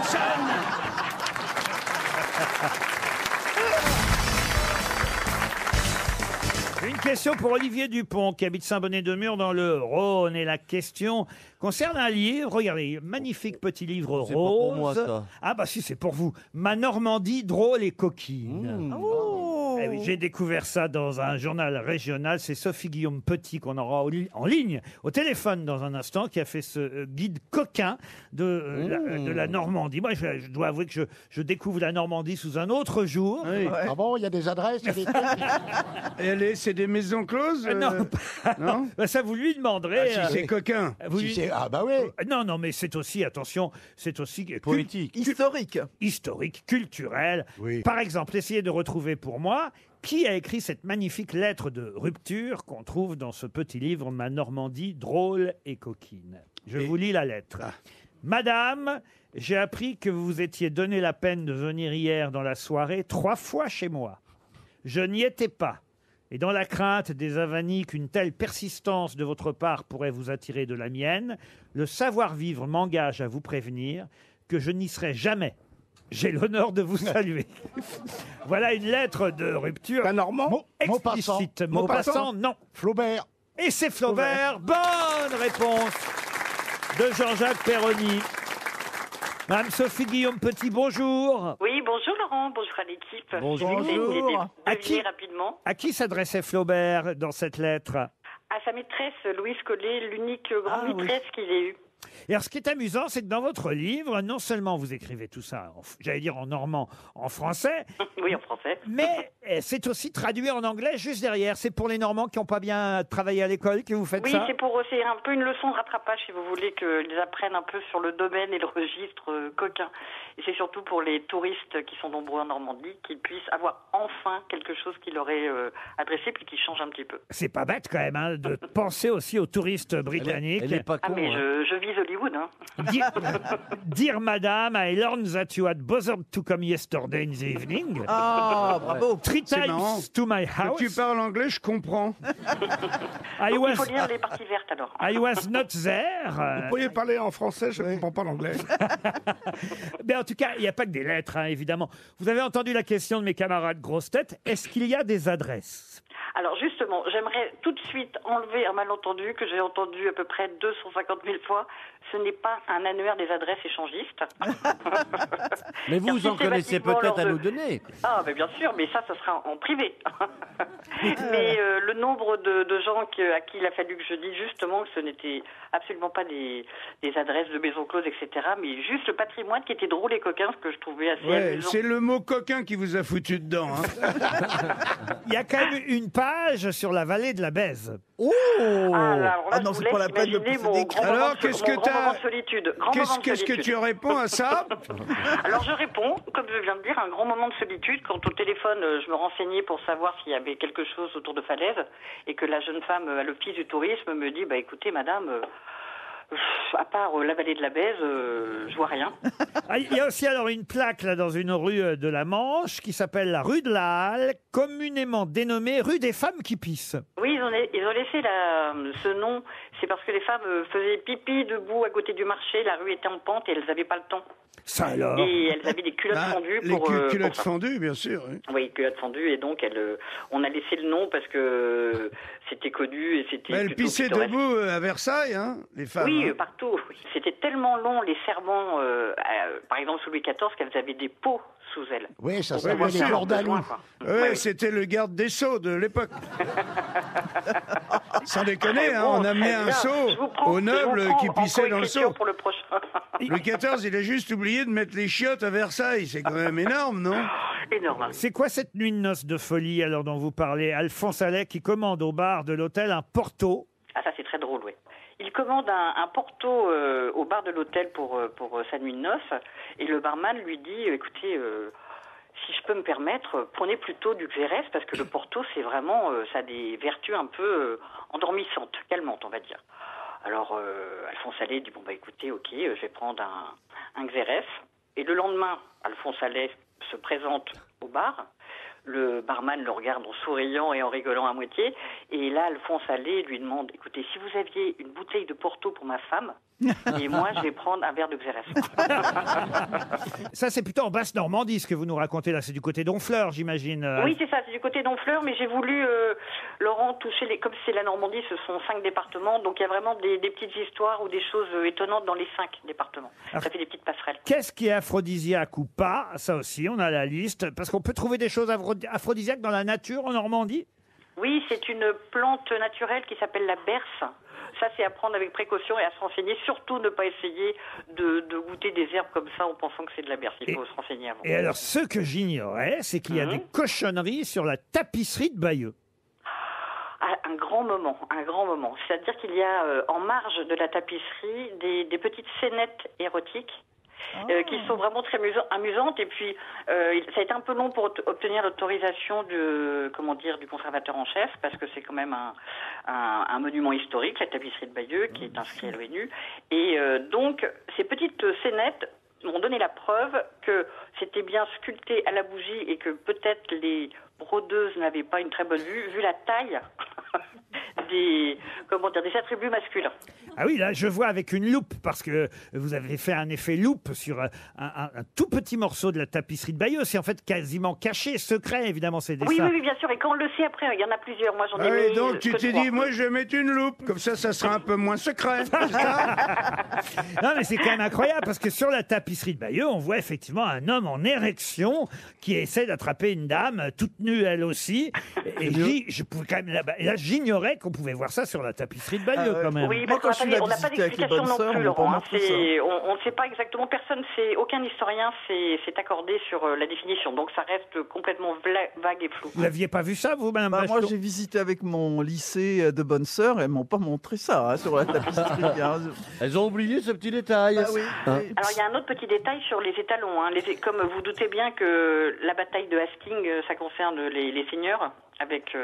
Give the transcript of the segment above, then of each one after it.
Jackson. Une question pour Olivier Dupont, qui habite Saint-Bonnet-de-Mur dans le Rhône. Et la question concerne un livre. Regardez, magnifique petit livre rose. C'est pas pour moi, ça. Ah bah si, c'est pour vous. Ma Normandie drôle et coquine. Eh oui, j'ai découvert ça dans un journal régional. C'est Sophie Guillaume Petit qu'on aura en ligne, au téléphone dans un instant, qui a fait ce guide coquin de la Normandie. Moi, je dois avouer que je découvre la Normandie sous un autre jour. Oui. Ah bon, il y a des adresses, il y a des trucs. Et c'est des maisons closes Non, non. Bah, ça vous lui demanderez. Si c'est coquin. Vous Si lui- c'est- Ah bah oui. Non, mais c'est aussi, attention, c'est aussi Poétique. historique, culturel. Oui. Par exemple, essayez de retrouver pour moi qui a écrit cette magnifique lettre de rupture qu'on trouve dans ce petit livre Ma Normandie drôle et coquine. Je vous lis la lettre. Madame, j'ai appris que vous vous étiez donné la peine de venir hier dans la soirée 3 fois chez moi. Je n'y étais pas. Et dans la crainte des avanies qu'une telle persistance de votre part pourrait vous attirer de la mienne, le savoir-vivre m'engage à vous prévenir que je n'y serai jamais. J'ai l'honneur de vous saluer. Voilà une lettre de rupture Un Normand explicite. Maupassant, non. Flaubert. Et c'est Flaubert. Bonne réponse de Jean-Jacques Perroni. Madame Sophie Guillaume Petit, bonjour. Oui, bonjour Laurent, bonjour à l'équipe. Bonjour. À qui- Rapidement. À qui s'adressait Flaubert dans cette lettre? À sa maîtresse, Louise Collet, l'unique grande oui. maîtresse qu'il ait eue. Et alors, ce qui est amusant, c'est que dans votre livre, non seulement vous écrivez tout ça, j'allais dire en normand, en français, Oui, en français. mais c'est aussi traduit en anglais juste derrière. C'est pour les Normands qui n'ont pas bien travaillé à l'école que vous faites Oui, ça? c'est un peu une leçon de rattrapage, si vous voulez, qu'ils apprennent un peu sur le domaine et le registre coquin. Et c'est surtout pour les touristes qui sont nombreux en Normandie, qu'ils puissent avoir enfin quelque chose qui leur est adressé, puis qui change un petit peu. C'est pas bête quand même hein, de penser aussi aux touristes britanniques. Elle est pas Ah, con. mais hein. je vise Hollywood, hein. Dear Madame, I learned that you had bothered to come yesterday in the evening. Ah, bravo. 3 C'est marrant. times to my Quand tu house. parles anglais, je comprends. I Donc, il faut was, lire les parties vertes, alors. I was not there. Vous pourriez parler en français, je ne comprends pas l'anglais. Mais en tout cas, il n'y a pas que des lettres, hein, évidemment. Vous avez entendu la question de mes camarades grosses têtes. Est-ce qu'il y a des adresses? Alors justement, j'aimerais tout de suite enlever un malentendu que j'ai entendu à peu près 250 000 fois. Ce n'est pas un annuaire des adresses échangistes. Mais vous Car en connaissez systématiquement, peut-être à lors nous de- donner. Ah, mais bien sûr, mais ça sera en privé. Mais le nombre de gens à qui il a fallu que je dise justement que ce n'était absolument pas des adresses de maisons closes, etc., mais juste le patrimoine qui était drôle et coquin, ce que je trouvais assez Ouais, amusant. c'est le mot coquin qui vous a foutu dedans. Hein. Il y a quand même une page sur la vallée de la Baise. Oh Alors là, Ah non, je vous c'est pas laisse la peine de imaginer pousser mon des grand cris. Alors, moment de- qu'est-ce mon que grand t'as- moment de solitude. Grand moment de Qu'est-ce que solitude. tu réponds à ça? Alors je réponds, comme je viens de dire, un grand moment de solitude. Quand au téléphone, je me renseignais pour savoir s'il y avait quelque chose autour de Falaise, et que la jeune femme à l'office du tourisme me dit, bah écoutez madame, à part la vallée de la Baise, je vois rien. Ah, il y a aussi alors une plaque là dans une rue de la Manche qui s'appelle la rue de la Halle, communément dénommée rue des femmes qui pissent. Oui, ils ont laissé ce nom, c'est parce que les femmes faisaient pipi debout à côté du marché, la rue était en pente et elles n'avaient pas le temps. Ça alors. Et elles avaient des culottes Ah, fendues les pour culottes ça. fendues, bien sûr. Oui. Oui, culottes fendues, et donc on a laissé le nom parce que c'était connu et c'était Mais elles plutôt pissaient pittoresque. debout à Versailles, hein, les femmes. Oui, hein. partout. Oui. C'était tellement long, les serments, par exemple sous Louis XIV, qu'elles avaient des pots sous elles. Oui, ça Pour s'appelle bien les sûr. Cordalous. besoin, quoi. Ouais, Oui. c'était le garde des sceaux de l'époque. Sans déconner, hein, Bon, on amenait très un bien. seau Je vous prends- aux je vous nobles prends qui en pissaient dans le coécriture seau. pour le prochain. Louis XIV, il a juste oublié de mettre les chiottes à Versailles. C'est quand même énorme, non? Énorme. C'est quoi cette nuit de noces de folie alors dont vous parlez? Alphonse Allais qui commande au bar de l'hôtel un Porto. Ah, ça c'est très drôle, oui. Il commande un Porto au bar de l'hôtel pour sa nuit de noces, et le barman lui dit, écoutez, si je peux me permettre, prenez plutôt du Xérès, parce que le Porto, c'est vraiment, ça a des vertus un peu endormissantes, calmantes, on va dire. Alors, Alphonse Allais dit, bon, bah écoutez, ok, je vais prendre un Xérès. Et le lendemain, Alphonse Allais se présente au bar. Le barman le regarde en souriant et en rigolant à moitié. Et là, Alphonse Allais lui demande, écoutez, si vous aviez une bouteille de Porto pour ma femme, Et moi, je vais prendre un verre de Xérès. Ça, c'est plutôt en Basse-Normandie, ce que vous nous racontez là. C'est du côté d'Honfleur, j'imagine. Oui, c'est ça, c'est du côté d'Honfleur, mais j'ai voulu, Laurent, toucher comme c'est la Normandie, ce sont 5 départements, donc il y a vraiment des petites histoires ou des choses étonnantes dans les 5 départements. Alors, ça fait des petites passerelles. Qu'est-ce qui est aphrodisiaque ou pas? Ça aussi, on a la liste. Parce qu'on peut trouver des choses aphrodisiaques dans la nature en Normandie? Oui, c'est une plante naturelle qui s'appelle la berce. Ça, c'est à prendre avec précaution et à se renseigner. Surtout ne pas essayer de goûter des herbes comme ça en pensant que c'est de la berce. Il faut se renseigner avant. Et alors, ce que j'ignorais, c'est qu'il y a des cochonneries sur la tapisserie de Bayeux. Ah, un grand moment. C'est-à-dire qu'il y a en marge de la tapisserie des petites scénettes érotiques. Qui sont vraiment très amusantes, et puis ça a été un peu long pour obtenir l'autorisation du conservateur en chef, parce que c'est quand même un monument historique, la tapisserie de Bayeux, qui est inscrit à l'ONU, et donc ces petites scénettes m'ont donné la preuve que c'était bien sculpté à la bougie et que peut-être les brodeuses n'avaient pas une très bonne vue, vu la taille des attributs masculins. Ah oui, là, je vois avec une loupe, parce que vous avez fait un effet loupe sur un tout petit morceau de la tapisserie de Bayeux. C'est en fait quasiment caché, secret, évidemment, ces dessins. Oui, bien sûr. Et quand on le sait après, il y en a plusieurs. Moi, j'en ai Oui, mis donc tu que t'es 3. dit, moi je vais mettre une loupe, comme ça sera un peu moins secret. C'est ça Non, mais c'est quand même incroyable, parce que sur la tapisserie de Bayeux, on voit effectivement un homme en érection qui essaie d'attraper une dame, toute nue elle aussi. Et je pouvais quand même là, j'ignorais qu'on pouvait voir ça sur la tapisserie de Bayeux, quand même. Oui, Moi, parce quand je suis on n'a pas visité avec les d'explication bonnes non sœurs, plus, on m'a pas Laurent. montré ça. On ne sait pas exactement, aucun historien s'est accordé sur la définition. Donc ça reste complètement vague et flou. Vous n'aviez pas vu ça, vous, Madame Moi, Bachelot? j'ai visité avec mon lycée de bonnes sœurs et elles m'ont pas montré ça sur la tapisserie. hein. Elles ont oublié ce petit détail. Ah oui, Hein. oui. Alors il y a un autre petit détail sur les étalons. Comme vous doutez bien que la bataille de Hastings, ça concerne les seigneurs avec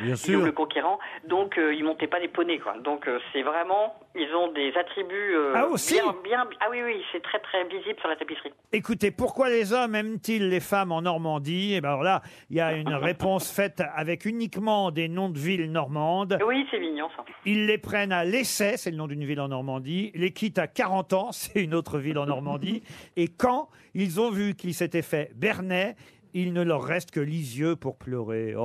Bien sûr. Guillaume le Conquérant. Donc ils montaient pas des poneys, quoi. Donc c'est vraiment, ils ont des attributs Ah, aussi bien. Ah oui, c'est très très visible sur la tapisserie. Écoutez, pourquoi les hommes aiment-ils les femmes en Normandie? Et bien alors là, il y a une réponse faite avec uniquement des noms de villes normandes. Oui, c'est mignon ça. Ils les prennent à l'essai, c'est le nom d'une ville en Normandie. Les quittent à 40 ans, c'est une autre ville en Normandie. Et quand ils ont vu qu'ils s'étaient fait Bernay, il ne leur reste que Lisieux pour pleurer.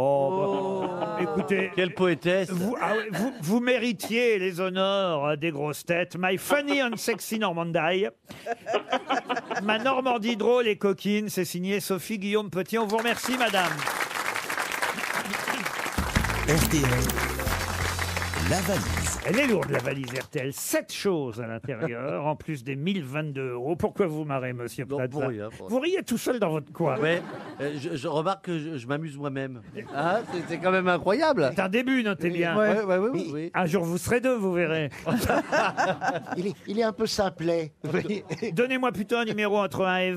Écoutez, Quelle poétesse. vous méritiez les honneurs des grosses têtes. My funny and sexy Normandie. Ma Normandie drôle et coquine, c'est signé Sophie Guillaume Petit. On vous remercie, madame. RTL, la valise. Elle est lourde, la valise RTL. 7 choses à l'intérieur, en plus des 1022 €. Pourquoi vous marrez, monsieur Non, Plaza? pour rien, pour rien. Vous riez tout seul dans votre coin. Ouais, je remarque que je m'amuse moi-même. Ah, c'est quand même incroyable. C'est un début, notez bien. Oui. Un jour, vous serez deux, vous verrez. Il est un peu simplet. Donnez-moi plutôt un numéro entre 1 et